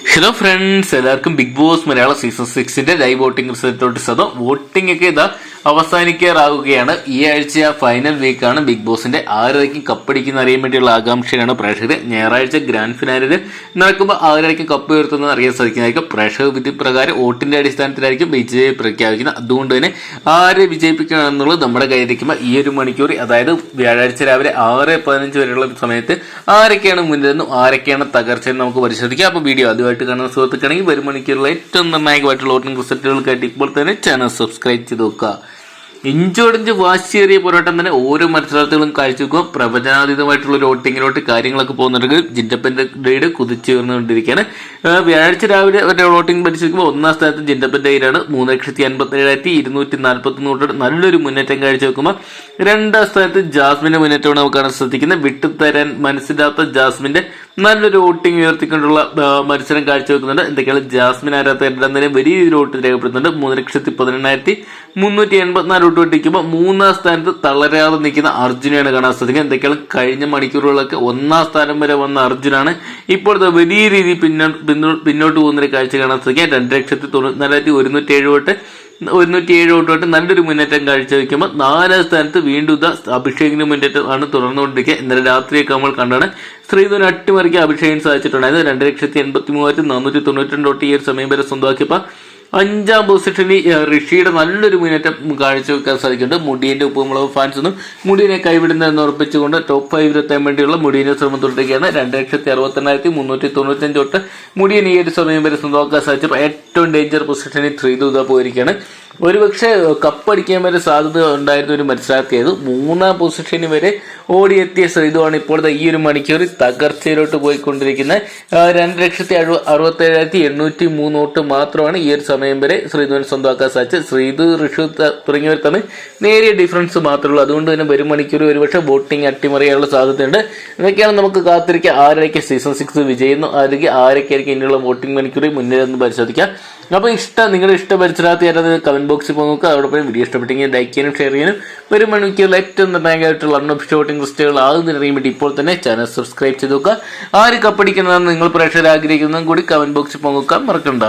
Hello friends, എല്ലാവർക്കും Bigg Boss Malayalam season 6 live voting റിസൾട്ടോട്ട് സ്വതം വോട്ടിംഗ് ഒക്കെ ഇതാ അവസാനിക്കാറാവുകയാണ്. ഈ ആഴ്ച ഫൈനൽ വീക്കാണ്. ബിഗ് ബോസിന്റെ ആരായിരിക്കും കപ്പടിക്കുന്ന അറിയാൻ വേണ്ടിയുള്ള ആകാംക്ഷയാണ് പ്രേക്ഷകർ. ഞായറാഴ്ച ഗ്രാൻഡ് ഫിനാലിൽ നടക്കുമ്പോൾ ആരായിരിക്കും കപ്പ് ഉയർത്തുന്നത് അറിയാൻ സാധിക്കുന്നതായിരിക്കും. പ്രേക്ഷക വിധി പ്രകാരം വോട്ടിന്റെ അടിസ്ഥാനത്തിലായിരിക്കും വിജയം പ്രഖ്യാപിക്കുന്നത്. അതുകൊണ്ട് തന്നെ ആരെ വിജയിപ്പിക്കണം എന്നുള്ളത് നമ്മുടെ കയ്യിലിരിക്കുമ്പോൾ ഈ ഒരു മണിക്കൂർ, അതായത് വ്യാഴാഴ്ച രാവിലെ 6:15 വരെയുള്ള സമയത്ത് ആരൊക്കെയാണ് മുന്നിലെന്നും ആരൊക്കെയാണ് തകർച്ചയെന്ന് നമുക്ക് പരിശോധിക്കാം. അപ്പോൾ വീഡിയോ ആദ്യമായിട്ട് കാണുന്ന സുഹൃത്തുക്കാണെങ്കിൽ വരും മണിക്കൂറുള്ള ഏറ്റവും നിർണായകമായിട്ടുള്ള വോട്ടിംഗ് റിസൾട്ടുകൾക്കായിട്ട് ഇപ്പോൾ തന്നെ ചാനൽ സബ്സ്ക്രൈബ് ചെയ്ത് നോക്കുക. ഇഞ്ചോടിഞ്ച് വാശിയേറിയ പോരാട്ടം തന്നെ ഓരോ മത്സരാർത്ഥികളും കാഴ്ചവെക്കുക. പ്രവചനാതീതമായിട്ടുള്ള ഒരു വോട്ടിങ്ങിലോട്ട് കാര്യങ്ങളൊക്കെ പോകുന്നുണ്ടെങ്കിൽ ജിൻഡപ്പന്റെ ഗ്രേഡ് കുതിച്ചുയർന്നുകൊണ്ടിരിക്കുകയാണ്. വ്യാഴാഴ്ച രാവിലെ ഒരു വോട്ടിംഗ് പരിശോധിക്കുമ്പോൾ ഒന്നാം സ്ഥാനത്ത് ജിൻഡപ്പന്റെ കയ്യിലാണ് 3,57,241 വോട്ടോട് നല്ലൊരു മുന്നേറ്റം കാഴ്ചവെക്കുമ്പോൾ രണ്ടാം സ്ഥാനത്ത് ജാസ്മിന്റെ മുന്നേറ്റമാണ് നമുക്ക് കാണാൻ സാധിക്കുന്നത്. വിട്ടുതരാൻ മനസ്സിലാത്ത ജാസ്മിന്റെ നല്ലൊരു വോട്ടിംഗ് ഉയർത്തിക്കൊണ്ടുള്ള മത്സരം കാഴ്ചവെക്കുന്നുണ്ട്. എന്തൊക്കെയാണ് ജാസ്മിൻ ആരാധകരുടെ തന്നെ വലിയ രീതിയിൽ വോട്ട് രേഖപ്പെടുത്തുന്നുണ്ട്. 3,18,484 വോട്ട് വെട്ടിക്കുമ്പോൾ മൂന്നാം സ്ഥാനത്ത് തളരാതെ നിൽക്കുന്ന അർജുനെയാണ് കാണാൻ സാധിക്കുന്നത്. എന്തൊക്കെയാണ് കഴിഞ്ഞ മണിക്കൂറുകളൊക്കെ ഒന്നാം സ്ഥാനം വരെ വന്ന അർജുനാണ് ഇപ്പോഴത്തെ വലിയ രീതിയിൽ പിന്നോട്ട് പോകുന്നൊരു കാഴ്ച കാണാൻ സാധിക്കുക. 2,94,107 വോട്ട് നല്ലൊരു മുന്നേറ്റം കാഴ്ചവെക്കുമ്പോൾ നാലാം സ്ഥാനത്ത് വീണ്ടും അഭിഷേകിന്റെ മുന്നേറ്റം ആണ് തുടർന്നുകൊണ്ടിരിക്കുക. ഇന്നലെ രാത്രിയൊക്കെ നമ്മൾ കണ്ടാണ് ശ്രീധുവിനെ അട്ടിമറിക്കാൻ അഭിഷേകിന് സാധിച്ചിട്ടുണ്ടായത്. 2,83,492 വോട്ട് ഈ ഒരു സമയം വരെ സ്വന്തമാക്കിയപ്പോൾ അഞ്ചാം പൊസിഷനിൽ ഋഷിയുടെ നല്ലൊരു മുന്നേറ്റം കാഴ്ചവെക്കാൻ സാധിക്കുന്നുണ്ട്. മുടിയന്റെ ഉപ്പുമുളക് ഫാൻസ് ഒന്നും മുടിയനെ കൈവിടുന്നതെന്ന് ഉറപ്പിച്ചുകൊണ്ട് ടോപ്പ് 5 എത്താൻ വേണ്ടിയുള്ള മുടിയന്റെ ശ്രമം തുടരുകയാണ്. 2,68,395 വോട്ട് മുടിയൻ ഈ ഒരു സമയം വരെ സ്വന്തമാക്കാൻ സാധിച്ചപ്പോൾ ഏറ്റവും ഡേഞ്ചർ പൊസിഷനിൽ ശ്രീധു പോയിരിക്കുകയാണ്. ഒരുപക്ഷെ കപ്പടിക്കാൻ വരെ സാധ്യത ഉണ്ടായിരുന്ന ഒരു മത്സരാർത്ഥിയായത്. മൂന്നാം പൊസിഷന് വരെ ഓടിയെത്തിയ ശ്രീധുവാണ് ഇപ്പോഴത്തെ ഈ ഒരു മണിക്കൂറിൽ തകർച്ചയിലോട്ട് പോയിക്കൊണ്ടിരിക്കുന്നത്. 2,67,803 വോട്ട് മാത്രമാണ് ഈ ഒരു സമയം വരെ ശ്രീധുവിന് സ്വന്തമാക്കാൻ സാധിച്ചത്. ശ്രീധു, ഋഷു തുടങ്ങിയവർ തമ്മിൽ നേരിയ ഡിഫറൻസ് മാത്രമേ ഉള്ളൂ. അതുകൊണ്ട് തന്നെ വരും മണിക്കൂർ ഒരുപക്ഷെ വോട്ടിംഗ് അട്ടിമറിയാനുള്ള സാധ്യതയുണ്ട്. ഇതൊക്കെയാണ് നമുക്ക് കാത്തിരിക്കുക. ആരൊക്കെ സീസൺ 6 വിജയിക്കുന്നു, അല്ലെങ്കിൽ ആരൊക്കെയായിരിക്കും ഇനിയുള്ള വോട്ടിംഗ് മണിക്കൂറിൽ മുന്നിലെന്ന് പരിശോധിക്കാം. അപ്പോൾ നിങ്ങളുടെ ഇഷ്ട മത്സരാർത്ഥി ആരാധന കമന്റ് ബോക്സിൽ പോയി നോക്കുക. അതോടൊപ്പം വീഡിയോ ഇഷ്ടപ്പെട്ടെങ്കിൽ ലൈക്ക് ചെയ്യാനും ഷെയർ ചെയ്യാനും ഒരു മണിക്കൂറിൽ ഏറ്റവും നിർണായകമായിട്ടുള്ള അൺഒഫീഷ്യൽ വോട്ടിംഗ് ലിസ്റ്റുകൾ ആകുന്നതിനറിയാൻ വേണ്ടി ഇപ്പോൾ തന്നെ ചാനൽ സബ്സ്ക്രൈബ് ചെയ്ത് നോക്കുക. ആര് കപ്പടിക്കുന്നതെന്ന് നിങ്ങൾ പ്രേക്ഷകർ ആഗ്രഹിക്കുന്നതും കൂടി കമന്റ് ബോക്സിൽ പോയി നോക്കാൻ മറക്കണ്ട.